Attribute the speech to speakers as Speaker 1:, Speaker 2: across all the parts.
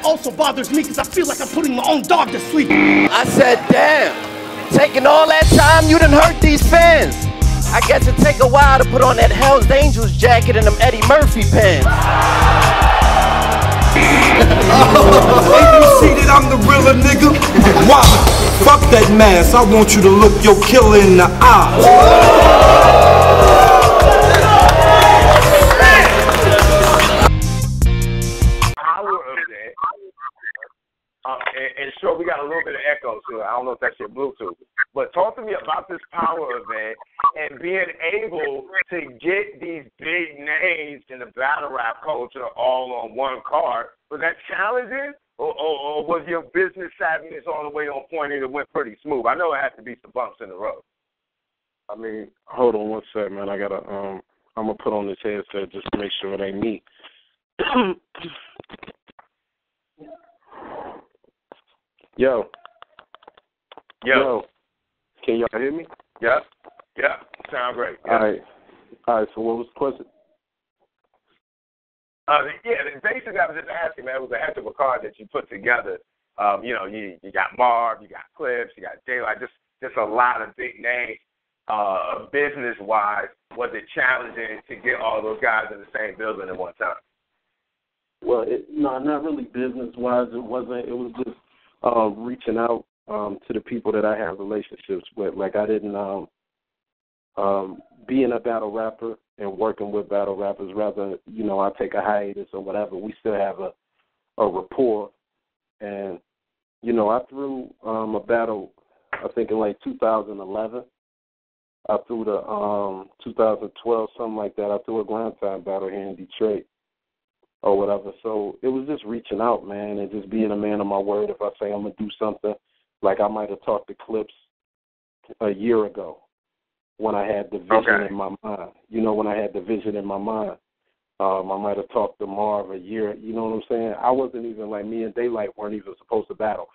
Speaker 1: also bothers me because I feel like I'm putting my own dog to sleep.
Speaker 2: I said, damn, taking all that time, you done hurt these fans. I guess it take a while to put on that Hell's Angels jacket and them Eddie Murphy pants.
Speaker 3: Ain't you see that I'm the realer nigga? Why? Fuck that mask. I want you to look your killer in the eye.
Speaker 4: And sure, we got a little bit of echo, so I don't know if that's your Bluetooth. But talk to me about this power event and being able to get these big names in the battle rap culture all on one card. Was that challenging, or was your business savviness all the way on point and it went pretty smooth? I know it had to be some bumps in the road.
Speaker 5: I mean, hold on one sec, man. I gotta, I'm gonna put on this headset just to make sure it ain't me. Yo. Can y'all hear me?
Speaker 4: Yeah. Sound great. Yeah.
Speaker 5: All right. So what was the question?
Speaker 4: Basically, I was just asking, man. It was a heck of a card that you put together. You got Marv, you got Clips, you got Daylight, just a lot of big names. Business-wise, was it challenging to get all those guys in the same building at one time?
Speaker 5: Well, not really business-wise. It wasn't. It was just reaching out to the people that I have relationships with. Like, I didn't being a battle rapper and working with battle rappers, rather, I take a hiatus or whatever, we still have a rapport. And, I threw a battle, I think in like 2011. I threw the 2012, something like that. I threw a grind time battle here in Detroit or whatever. So it was just reaching out, man, and just being a man of my word. If I say I'm going to do something, like I might have talked to Clips a year ago when I had the vision in my mind. When I had the vision in my mind. I might have talked to Marv a year. You know what I'm saying? I wasn't even, like, me and Daylight weren't even supposed to battle.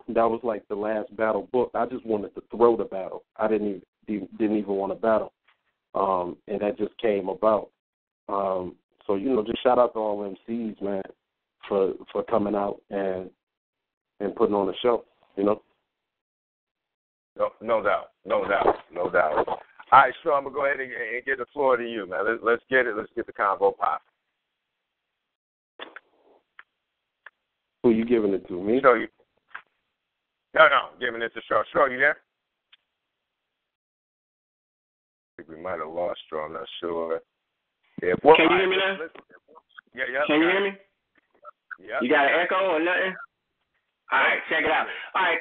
Speaker 5: That was like the last battle booked. I just wanted to throw the battle. I didn't even want to battle. And that just came about. So, just shout out to all MCs, man, for coming out and putting on a show, No
Speaker 4: doubt. All right, Sean, I'm going to go ahead and get the floor to you, man. Let's get it. Let's get the convo pop.
Speaker 5: Who you giving it to? Me?
Speaker 4: No, giving it to Sean. Sean, you there? I think we might have lost Sean. I'm not sure. Yeah,
Speaker 6: can you hear me now?
Speaker 4: Yeah.
Speaker 6: Can you hear me?
Speaker 4: Yeah.
Speaker 6: You got an echo or nothing? All right, check it out. All right,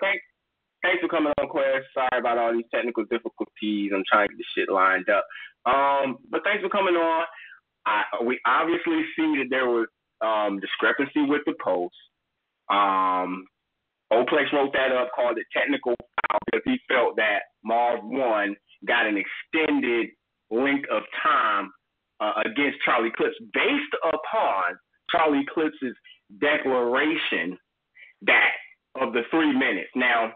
Speaker 6: thanks for coming on, Quest. Sorry about all these technical difficulties. I'm trying to get the shit lined up. But thanks for coming on. We obviously see that there was discrepancy with the post. Oplex wrote that up, called it technical foul, because he felt that Marv 1 got an extended length of time against Charlie Clips based upon Charlie Clips' declaration that of the 3 minutes. Now,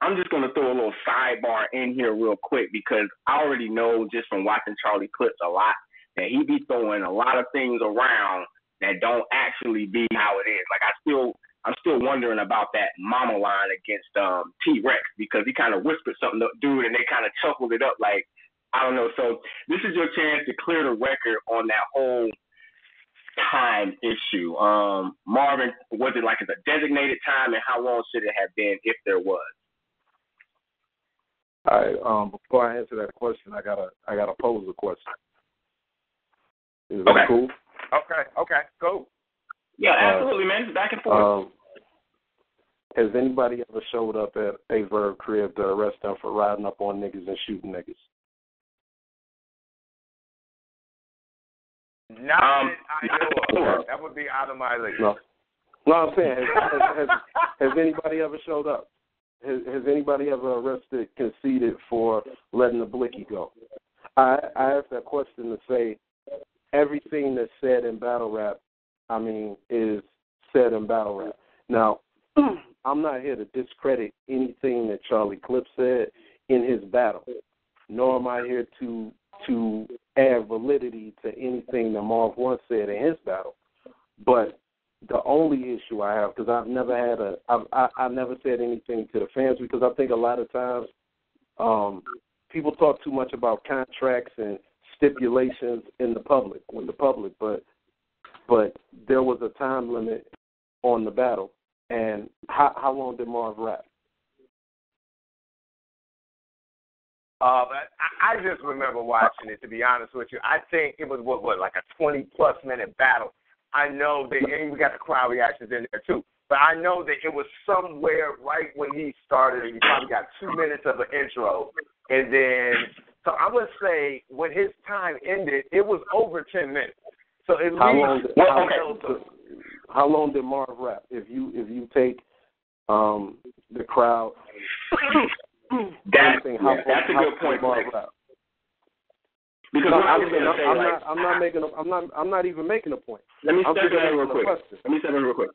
Speaker 6: I'm just going to throw a little sidebar in here real quick because I already know just from watching Charlie Clips a lot that he be throwing a lot of things around that don't actually be how it is. Like, I'm still wondering about that mama line against T-Rex because he kind of whispered something to dude and they kind of chuckled it up like, I don't know. So this is your chance to clear the record on that whole time issue. Marvin, was it like a designated time, and how long should it have been if there was?
Speaker 5: All right. Before I answer that question, I gotta pose a question. Is that cool?
Speaker 4: Okay, cool.
Speaker 6: Yeah, absolutely, man. Back and forth.
Speaker 5: Has anybody ever showed up at a Verb crib to arrest them for riding up on niggas and shooting niggas?
Speaker 4: Not that I know of. That would be out of my league.
Speaker 5: No, I'm saying, has anybody ever showed up? Has anybody ever arrested, conceded for letting the blicky go? I asked that question to say everything that's said in battle rap, is said in battle rap. Now, I'm not here to discredit anything that Charlie Clips said in his battle, nor am I here to add validity to anything that Marv 1 said in his battle. But The only issue I have, because I've never said anything to the fans, because I think a lot of times people talk too much about contracts and stipulations with the public, but there was a time limit on the battle. And how long did Marv rap?
Speaker 4: I just remember watching it, to be honest with you. I think it was, like a 20-plus minute battle. I know that, and we got the crowd reactions in there, too. But I know that it was somewhere right when he started, and he probably got 2 minutes of an intro. And then, so I would say when his time ended, it was over 10 minutes. So at
Speaker 5: how long did Marv rap? If you take the crowd,
Speaker 6: that's a good point, Marv rap. Because
Speaker 5: I'm not even making a point.
Speaker 6: Let me step in real quick.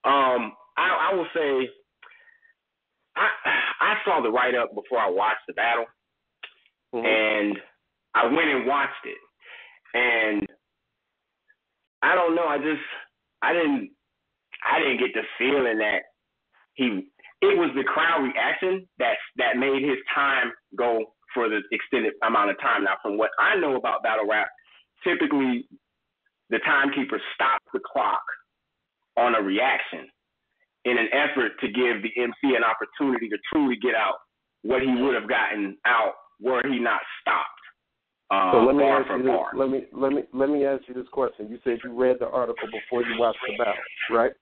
Speaker 6: I will say I saw the write up before I watched the battle, and I went and watched it, and I don't know. I didn't get the feeling that it was the crowd reaction that made his time go for the extended amount of time. Now, from what I know about battle rap, typically the timekeeper stops the clock on a reaction in an effort to give the MC an opportunity to truly get out what he would have gotten out were he not stopped.
Speaker 5: So let me ask you this. Let me ask you this question. You said you read the article before you watched the battle, right?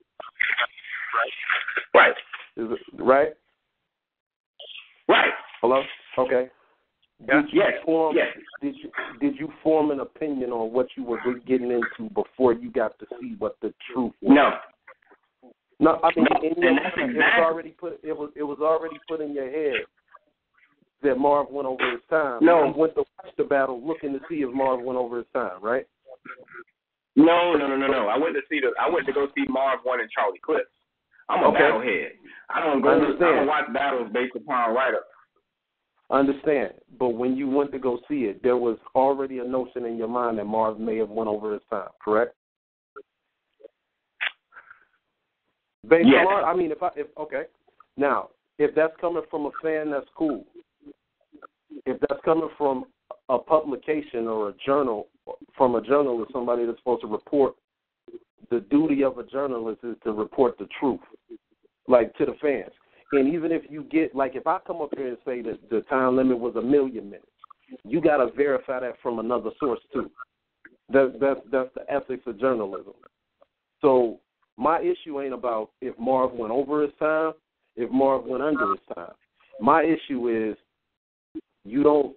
Speaker 6: Right.
Speaker 5: Is it right?
Speaker 6: Right.
Speaker 5: Hello? Okay.
Speaker 6: Yes.
Speaker 5: Did you form an opinion on what you were getting into before you got to see what the truth was? No. I mean, it was already put in your head that Marv went over his time.
Speaker 6: No.
Speaker 5: You went to watch the battle looking to see if Marv went over his time, right?
Speaker 6: No. I went to go see Marv 1 and Charlie Clips. I'm a battle head. I don't watch battles based upon write-ups.
Speaker 5: I understand, but when you went to go see it, there was already a notion in your mind that Marv may have went over his time, correct? Based on, I mean, now, if that's coming from a fan, that's cool. If that's coming from a publication or a journal, from a journalist, somebody that's supposed to report, the duty of a journalist is to report the truth, like, to the fans. And even if you get, like, if I come up here and say that the time limit was 1 million minutes, you got to verify that from another source, too. That's the ethics of journalism. So my issue ain't about if Marv went over his time, if Marv went under his time. My issue is you don't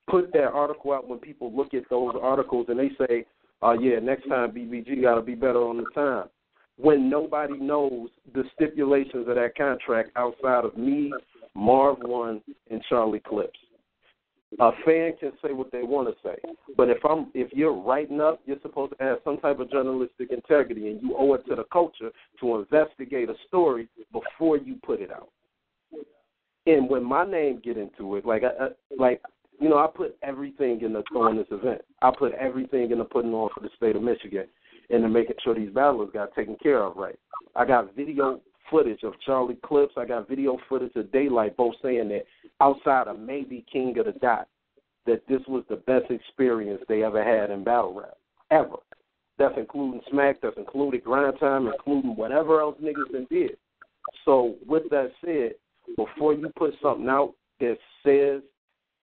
Speaker 5: put that article out when people look at those articles and they say, next time BBG got to be better on the time. When nobody knows the stipulations of that contract outside of me, Marv 1, and Charlie Clips. A fan can say what they want to say, but if you're writing up, you're supposed to have some type of journalistic integrity, and you owe it to the culture to investigate a story before you put it out. And when my name get into it, I put everything on this event. I put everything into putting on for the state of Michigan and to making sure these battlers got taken care of right. I got video footage of Charlie Clips. I got video footage of Daylight both saying that outside of maybe King of the Dot, that this was the best experience they ever had in battle rap, ever. That's including Smack, that's including Grind Time, including whatever else niggas been did. So with that said, before you put something out that says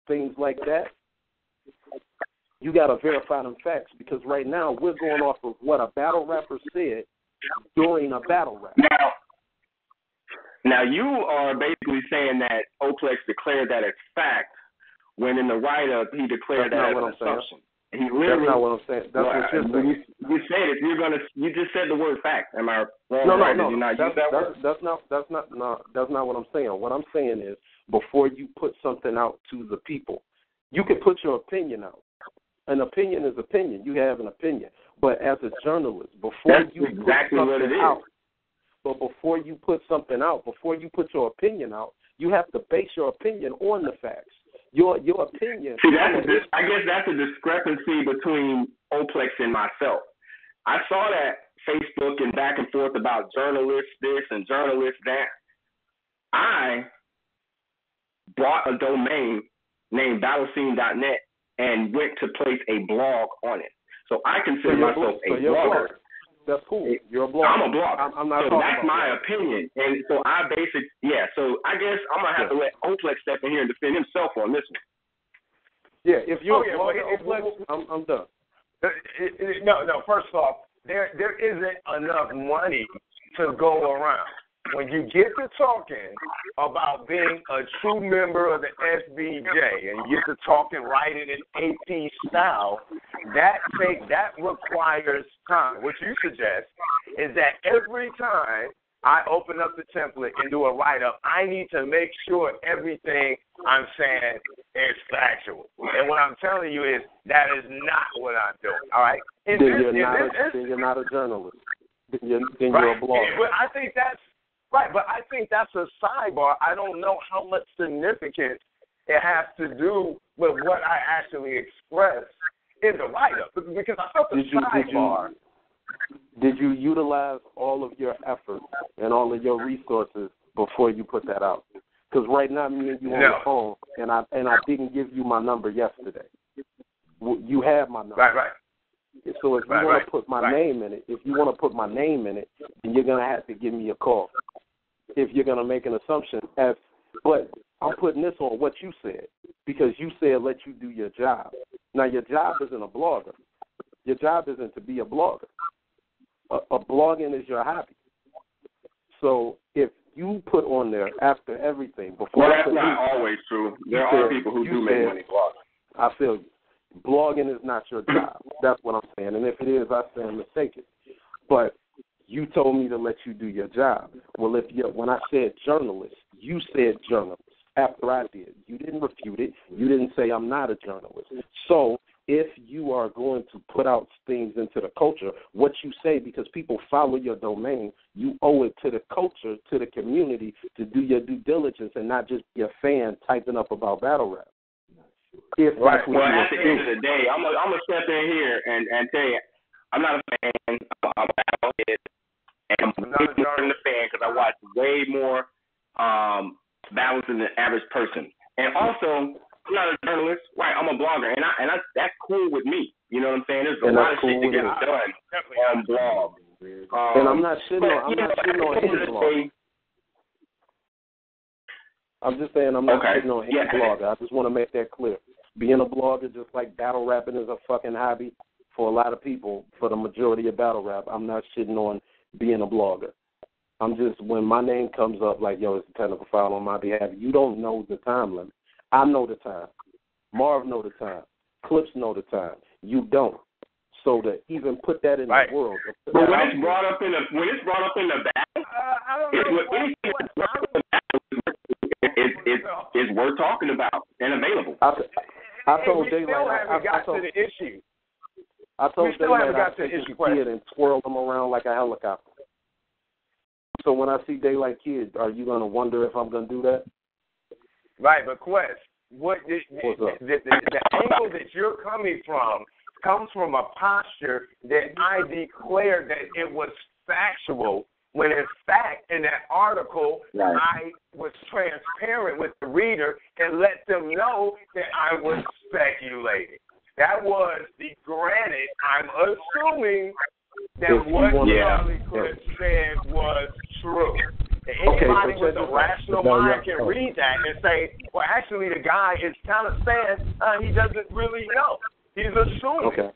Speaker 5: things like that, you got to verify them facts, because right now we're going off of what a battle rapper said during a battle rap.
Speaker 6: Now you are basically saying that Oplex declared that as fact, when in the write-up he declared that as an assumption.
Speaker 5: That's not what I'm saying. That's what you're saying.
Speaker 6: You said if you're gonna, you just said the word fact. Am I wrong?
Speaker 5: No.
Speaker 6: Did you not use that word?
Speaker 5: That's not what I'm saying. What I'm saying is, before you put something out to the people, you can put your opinion out. An opinion is opinion. You have an opinion. But as a journalist, before you put something out, but before you put something out, before you put your opinion out, you have to base your opinion on the facts. Your opinion.
Speaker 6: See, I guess that's a discrepancy between Oplex and myself. I saw that Facebook and back and forth about journalists this and journalists that. I bought a domain named BattleScene.Net and went to place a blog on it. So I consider myself a blogger.
Speaker 5: That's cool. You're a blogger.
Speaker 6: I'm a blogger.
Speaker 5: I'm not
Speaker 6: so that's my opinion. And so I basically, so I guess I'm going to have to let Oplex step in here and defend himself on this one.
Speaker 5: Yeah, if you're a blogger, I'm done.
Speaker 4: No, first off, there isn't enough money to go around. When you get to talking about being a true member of the SBJ and you get to talking writing in AP style, that requires time. What you suggest is that every time I open up the template and do a write-up, I need to make sure everything I'm saying is factual. And what I'm telling you is that is not what I'm doing, all right?
Speaker 5: Then you're not a journalist. Then you're a blogger.
Speaker 4: But I think that's right, but I think that's a sidebar. I don't know how much significance it has to do with what I actually express in the write-up. Because I felt the sidebar.
Speaker 5: Did you utilize all of your efforts and all of your resources before you put that out? Because right now, me and you on the phone, and I didn't give you my number yesterday. You have my number.
Speaker 4: Right.
Speaker 5: So if you want to put my name in it, then you're going to have to give me a call. If you're going to make an assumption, but I'm putting this on what you said, because you said let you do your job. Now, your job isn't a blogger. Your job isn't to be a blogger. A blogging is your hobby. So if you put on there after everything, before
Speaker 6: that's not always true. There are people who do make money blogging.
Speaker 5: I feel you. Blogging is not your job. That's what I'm saying. And if it is, I stand mistaken. But you told me to let you do your job. Well, when I said journalist, you said journalist after I did. You didn't refute it. You didn't say I'm not a journalist. So if you are going to put out things into the culture, what you say, because people follow your domain, you owe it to the culture, to the community, to do your due diligence and not just be a fan typing up about battle rap.
Speaker 6: Well, at the end of the day, I'm gonna step in here and tell you, I'm not a fan. I'm a battle head, and I'm not a fan because I watch way more battles than the average person. And also, I'm not a journalist, right? I'm a blogger, and I that's cool with me. You know what I'm saying? There's a lot of shit that gets done on blog.
Speaker 5: And I'm not shitting on any blog. I'm just saying I'm not shitting on any blogger. I just want to make that clear. Being a blogger, just like battle rapping is a fucking hobby for a lot of people, for the majority of battle rap, I'm not shitting on being a blogger. I'm just, when my name comes up like, yo, it's a technical file on my behalf, you don't know the time limit. I know the time. Marv know the time. Clips know the time. You don't. So to even put that in the world.
Speaker 6: But when it's brought up in the battle,
Speaker 4: I don't know.
Speaker 6: It's worth talking about and available.
Speaker 5: I told Daylight I take his kid and twirl him around like a helicopter. So when I see Daylight Kid, are you going to wonder if I'm going to do that?
Speaker 4: Right, but Quest, the angle that you're coming from comes from a posture that I declared that it was factual, when in fact in that article I was transparent with the reader and let them know that I was speculating. That was granted. I'm assuming that what Charlie Cliff said was true. Anybody with a rational mind can read that and say, well, actually the guy is kind of saying he doesn't really know. He's assuming.
Speaker 5: Okay.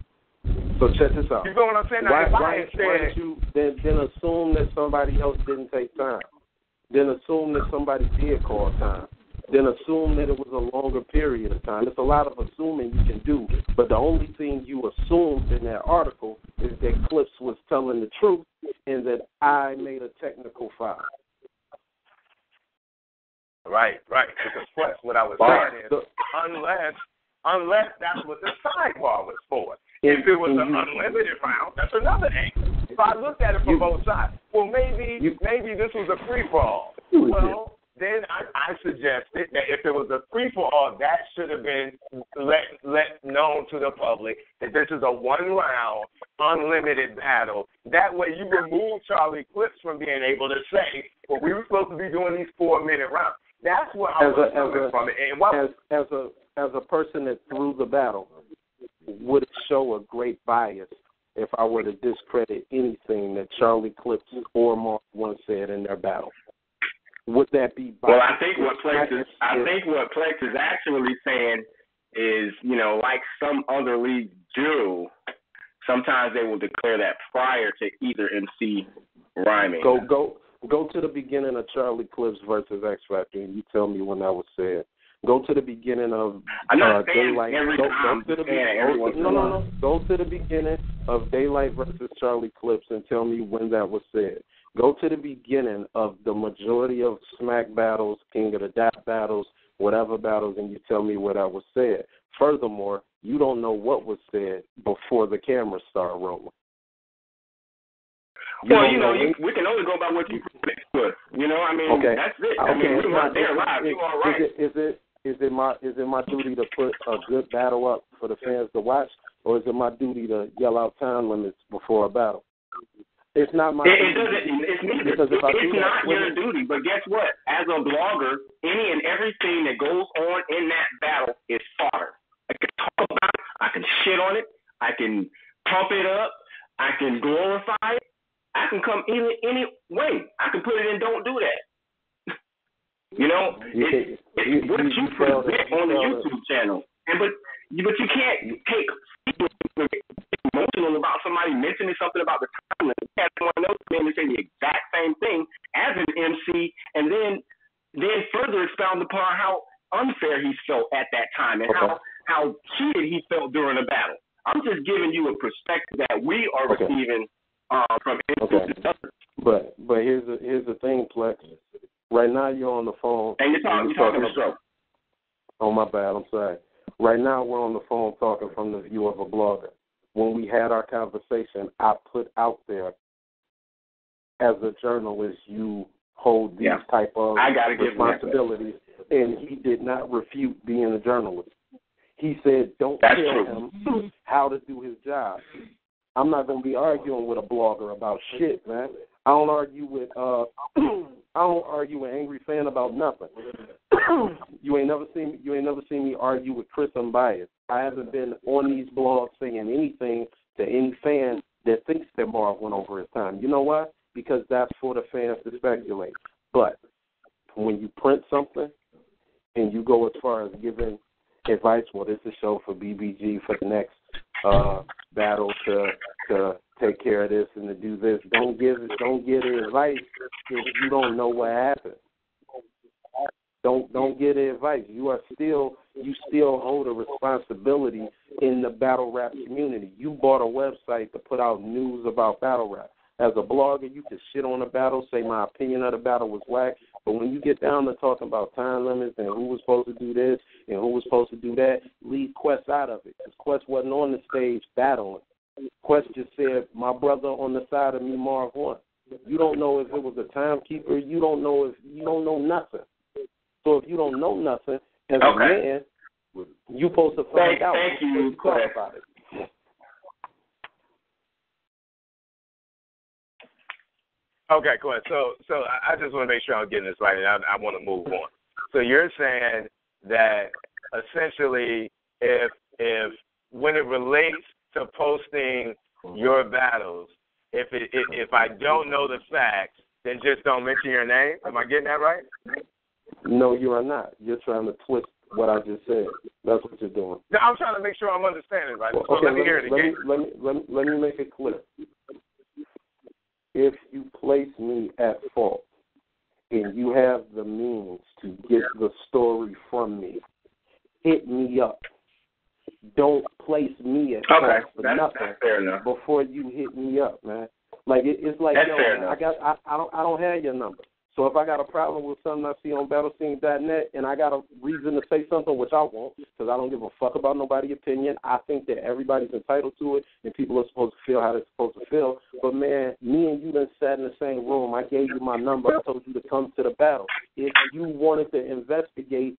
Speaker 5: So check this out.
Speaker 4: You know what I'm saying?
Speaker 5: Why did you then assume that somebody else didn't take time? Then assume that somebody did call time. Then assume that it was a longer period of time. There's a lot of assuming you can do, but the only thing you assumed in that article is that Clips was telling the truth and that I made a technical file.
Speaker 4: Right. Because what I was saying is, unless that's what the sidebar was for. If it was an unlimited round, that's another angle. So I looked at it from both sides. Well, maybe this was a free-for-all. Well, then I suggested that if it was a free-for-all, that should have been let known to the public that this is a one-round, unlimited battle. That way you remove Charlie Clips from being able to say, well, we were supposed to be doing these 4-minute rounds. That's where I was coming from. And
Speaker 5: as a person that threw the battle, would it show a great bias if I were to discredit anything that Charlie Clips or Mark once said in their battle? Would that be biased?
Speaker 6: Well, I think what Plex is actually saying is, you know, like some other leagues do, sometimes they will declare that prior to either MC rhyming.
Speaker 5: Go to the beginning of Charlie Clips versus X Factor, and you tell me when that was said. Go to the beginning of Daylight. Go to the beginning of Daylight versus Charlie Clips and tell me when that was said. Go to the beginning of the majority of Smack battles, King of the Dap battles, whatever battles, and you tell me where that was said. Furthermore, you don't know what was said before the cameras start rolling.
Speaker 6: We can only go by what you predict to us. You know, I mean,
Speaker 5: okay.
Speaker 6: That's it. I mean, we weren't there live. You all right. Is it my duty to put a good battle up for the fans to watch, or is it my duty to yell out time limits before a battle? It's not my duty. It's neither. It's not your duty. But guess what? As a blogger, any and everything that goes on in that battle is fodder. I can talk about it. I can shit on it. I can pump it up. I can glorify it. I can come any way. I can put it in don't do that. You know, it's what you present on the YouTube channel. But you can't take emotional about somebody mentioning something about the time limit. You have someone else come in and say the exact same thing as an MC, and then further expound upon how unfair he felt at that time and how cheated he felt during the battle. I'm just giving you a perspective that we are receiving from MC.
Speaker 5: But here's the thing, Plex. Right now you're on the phone.
Speaker 6: And you're talking to show.
Speaker 5: Oh, my bad. I'm sorry. Right now we're on the phone talking from the view of a blogger. When we had our conversation, I put out there, as a journalist, you hold these type of responsibilities, and he did not refute being a journalist. He said, don't tell him how to do his job. I'm not going to be arguing with a blogger about shit, man. I don't argue with Angry Fan about nothing. You ain't never seen me argue with Chris Unbiased. I haven't been on these blogs saying anything to any fan that thinks that Marv went over his time. You know why? Because that's for the fans to speculate. But when you print something and you go as far as giving advice, well, this is a show for BBG for the next battle to take care of this and to do this. Don't give advice if you don't know what happened. Don't get advice. You still hold a responsibility in the battle rap community. You bought a website to put out news about battle rap. As a blogger, you can shit on a battle, say my opinion of the battle was whack, but when you get down to talking about time limits and who was supposed to do this and who was supposed to do that, leave Quest out of it, because Quest wasn't on the stage battling. Quest just said, my brother on the side of me, Marv won. You don't know if it was a timekeeper. You don't know nothing. So if you don't know nothing, as a man, you're supposed to find out.
Speaker 6: Thank you,
Speaker 5: talk about it.
Speaker 4: Okay, cool. So I just want to make sure I'm getting this right, and I want to move on. So you're saying that essentially, if when it relates to posting your battles, if I don't know the facts, then just don't mention your name. Am I getting that right?
Speaker 5: No, you are not. You're trying to twist what I just said. That's what you're doing.
Speaker 4: No, I'm trying to make sure I'm understanding right.
Speaker 5: Well,
Speaker 4: so let me hear it again.
Speaker 5: Let me make it clear. If you place me at fault and you have the means to get the story from me, hit me up. Don't place me at fault for nothing before you hit me up, man. Like it's like, yo, man, I don't have your number. So if I got a problem with something I see on BattleScene.net and I got a reason to say something, which I won't, because I don't give a fuck about nobody's opinion, I think that everybody's entitled to it and people are supposed to feel how they're supposed to feel. But, man, me and you done sat in the same room. I gave you my number. I told you to come to the battle. If you wanted to investigate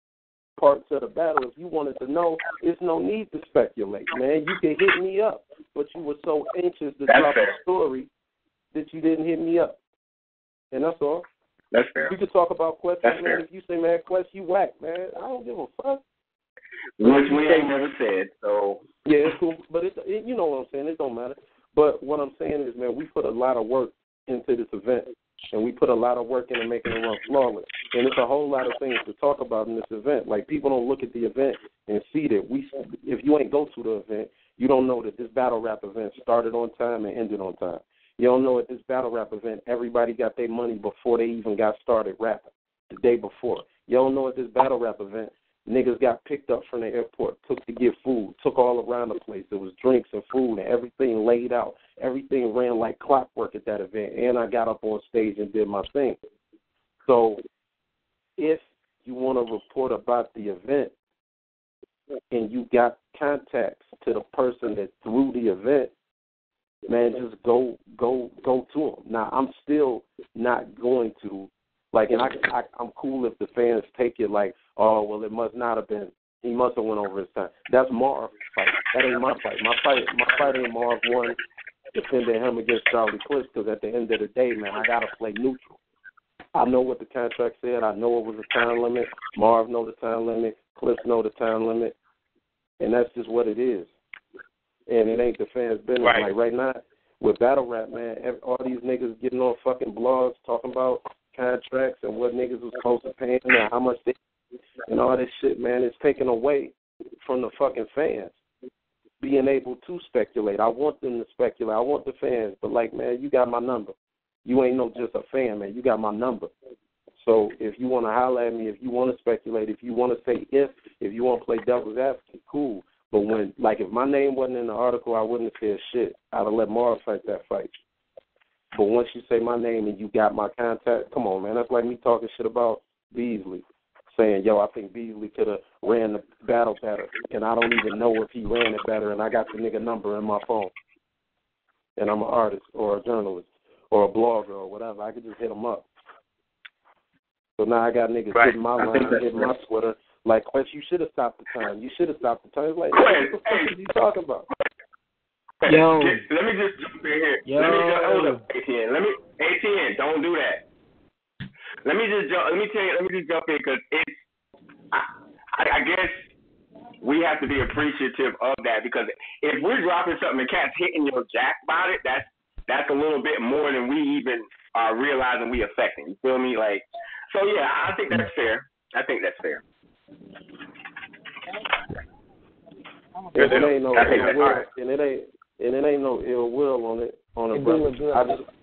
Speaker 5: parts of the battle, if you wanted to know, there's no need to speculate, man. You can hit me up. But you were so anxious to drop a story that you didn't hit me up. And that's all.
Speaker 6: That's fair.
Speaker 5: We could talk about questions,
Speaker 6: that's
Speaker 5: man.
Speaker 6: Fair.
Speaker 5: If you say, man, Quest, you whack, man. I don't give a fuck.
Speaker 6: Which we ain't never said, so.
Speaker 5: Yeah, it's cool. But you know what I'm saying. It don't matter. But what I'm saying is, man, we put a lot of work into this event. And we put a lot of work into making it run flawless. And it's a whole lot of things to talk about in this event. Like, people don't look at the event and see that if you ain't go to the event, you don't know that this battle rap event started on time and ended on time. You don't know at this battle rap event, everybody got their money before they even got started rapping, the day before. You don't know at this battle rap event, niggas got picked up from the airport, took to get food, took all around the place. There was drinks and food and everything laid out. Everything ran like clockwork at that event. And I got up on stage and did my thing. So if you want to report about the event and you got contacts to the person that threw the event, man, just go to them. Now, I'm still not going to, like, and I'm cool if the fans take it like, oh, well, it must not have been. He must have went over his time. That's Marv's fight. That ain't my fight. My fight ain't Marv one defending him against Charlie Clips, because at the end of the day, man, I got to play neutral. I know what the contract said. I know it was a time limit. Marv know the time limit. Clips know the time limit. And that's just what it is. And it ain't the fans' business. Right. Like right now, with battle rap, man, all these niggas getting on fucking blogs talking about contracts and what niggas was supposed to pay them and how much they and all this shit, man, it's taken away from the fucking fans being able to speculate. I want them to speculate. I want the fans, but like, man, you got my number. You ain't no just a fan, man. You got my number. So if you want to holler at me, if you want to speculate, if you want to say if you want to play devil's advocate, cool. But when, like, if my name wasn't in the article, I wouldn't have said shit. I'd have let Marv fight that fight. But once you say my name and you got my contact, come on, man. That's like me talking shit about Beasley, saying, yo, I think Beasley could have ran the battle better, and I don't even know if he ran it better, and I got the nigga number in my phone. And I'm an artist or a journalist or a blogger or whatever. I could just hit him up. So now I got niggas hitting my line, hitting my Twitter. Like, Quest, you should have stopped the time. You should have stopped the time. It's like, hey, what the fuck are you talking about?
Speaker 6: Yo. Let me just jump in here. Yo. Let me ATN, don't do that. Let me just jump in, because it's, I guess we have to be appreciative of that, because if we're dropping something and cats hitting your jack about it, that's a little bit more than we even are realizing we affecting. You feel me? Like, so yeah, I think that's fair.
Speaker 5: It ain't no ill will, and it ain't no ill will on it, brother.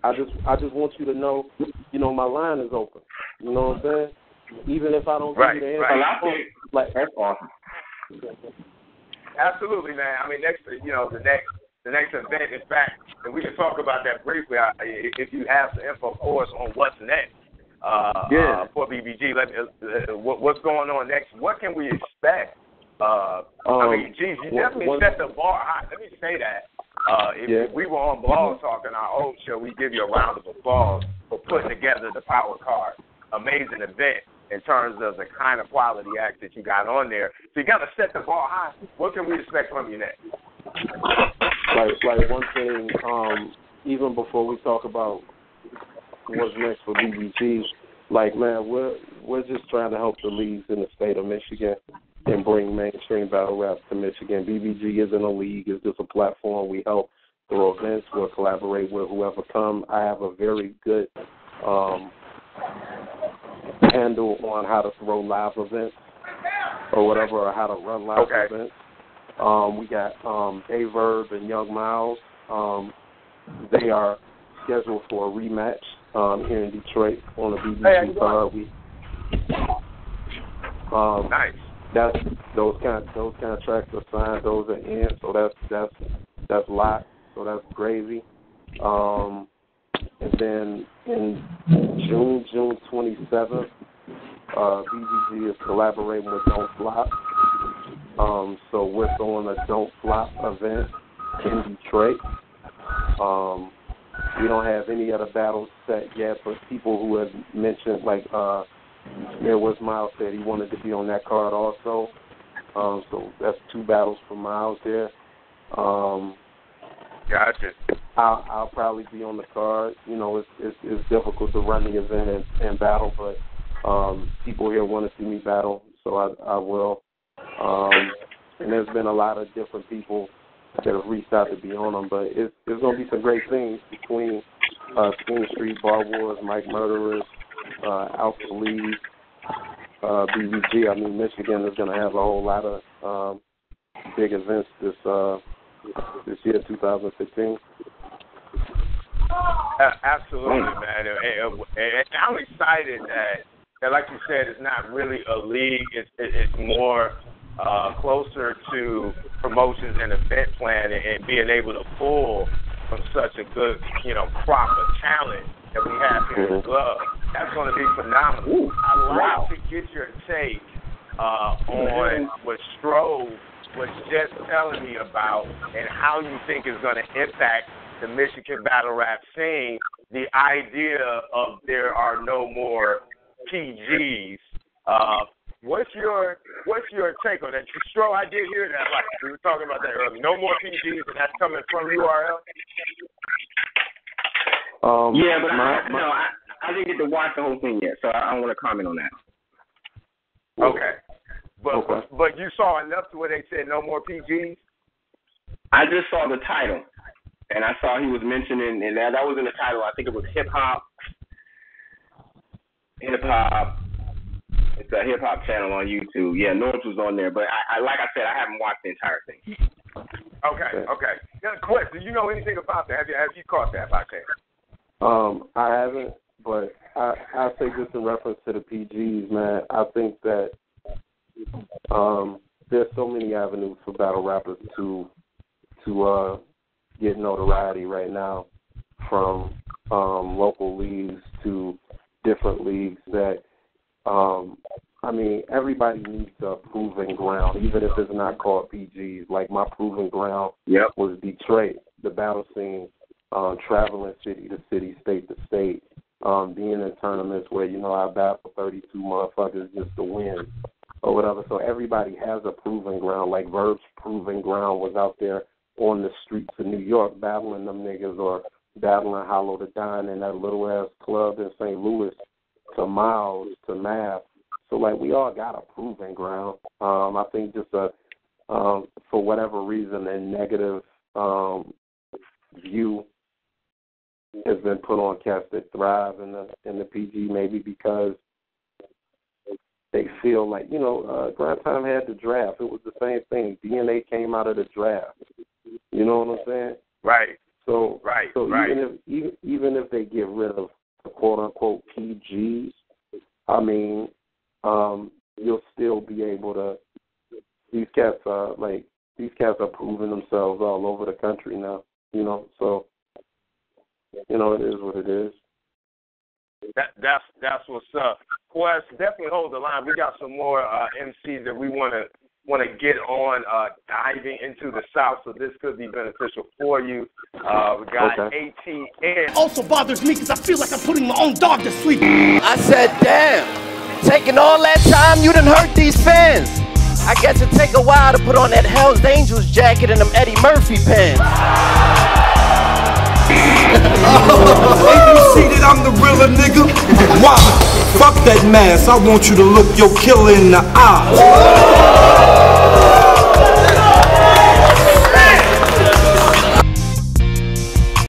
Speaker 5: I just want you to know, my line is open. You know what I'm saying? Even if I don't give you the answer, like, that's awesome.
Speaker 4: Absolutely, man. I mean, the next event is back, and we can talk about that briefly if you have some info for us on what's next. For BBG, what's going on next? What can we expect? I mean, geez, you definitely set the bar high. Let me say that. If we were on Blog Talk in our old show, we give you a round of applause for putting together the Power Card. Amazing event in terms of the kind of quality act that you got on there. So you got to set the bar high. What can we expect from you next?
Speaker 5: Like one thing, even before we talk about what's next for BBG, like, man, we're just trying to help the leagues in the state of Michigan and bring mainstream battle rap to Michigan. BBG isn't a league; it's just a platform. We help through events. We'll collaborate with whoever come. I have a very good handle on how to throw live events or whatever, or how to run live events. We got A-Verb and Young Miles. They are scheduled for a rematch here in Detroit on the BBG card.
Speaker 4: Nice.
Speaker 5: Those kind of tracks are signed. Those are in. So that's locked. So that's gravy. And then in June 27th, BBG is collaborating with Don't Flop. So we're throwing a Don't Flop event in Detroit. We don't have any other battles set yet, but people who have mentioned, like, there was Miles said he wanted to be on that card also. So that's 2 battles for Miles there.
Speaker 4: Gotcha.
Speaker 5: I'll probably be on the card. You know, it's difficult to run the event and battle, but people here want to see me battle, so I will. And there's been a lot of different people that have reached out to be on them, but there's going to be some great things between King Street, Bar Wars, Mike Murderers, Alpha League, BVG. I mean, Michigan is going to have a whole lot of big events this year, 2015.
Speaker 4: Absolutely, man. And I'm excited that, like you said, it's not really a league. It's more closer to promotions and event planning and being able to pull from such a good, crop of talent that we have here in the club. That's going to be phenomenal. I'd like to get your take on what Strove was just telling me about and how you think is going to impact the Michigan battle rap scene, the idea of there are no more PGs. What's your take on that? Strove, I did hear that. Like, we were talking about that earlier. No more PGs, and that's coming from URL?
Speaker 6: Yeah, but I didn't get to watch the whole thing yet, so I don't want to comment on that.
Speaker 4: Okay. But you saw enough to where they said no more PGs?
Speaker 6: I just saw the title, and I saw he was mentioning, and that was in the title. I think it was hip-hop. It's a hip-hop channel on YouTube. Yeah, North was on there, but I like I said, I haven't watched the entire thing.
Speaker 4: Okay. Now, Quest, do you know anything about that? Have you caught that by chance?
Speaker 5: I haven't, but I say this in reference to the PGs, man. I think that there's so many avenues for battle rappers to get notoriety right now, from local leagues to different leagues that, I mean, everybody needs a proving ground, even if it's not called PGs. Like, my proving ground was Detroit, the battle scene, traveling city to city, state to state, being in tournaments where, I battle 32 motherfuckers just to win or whatever. So everybody has a proving ground. Like, Verb's proving ground was out there on the streets of New York battling them niggas, or battling Hollow the Don in that little-ass club in St. Louis, to Miles, to Math. So, like, we all got a proving ground. I think just for whatever reason, a negative view has been put on cats that thrive in the PG, maybe because they feel like, Grind Time had the draft. It was the same thing. DNA came out of the draft. You know what I'm saying?
Speaker 4: Right.
Speaker 5: So even if they get rid of the quote-unquote PGs, I mean, you'll still be able to. These cats are proving themselves all over the country now. So it is what it is.
Speaker 4: That's what's up. Quest, definitely hold the line. We got some more MCs that we want to get on diving into the South, so this could be beneficial for you. We got ATN.
Speaker 1: Also bothers me because I feel like I'm putting my own dog to sleep.
Speaker 2: I said, damn, taking all that time, you done hurt these fans. I guess it take a while to put on that Hell's Angels jacket and them Eddie Murphy pants.
Speaker 3: Ain't you see that I'm the realer nigga? Why? Fuck that mask. I want you to look your killer in the eye.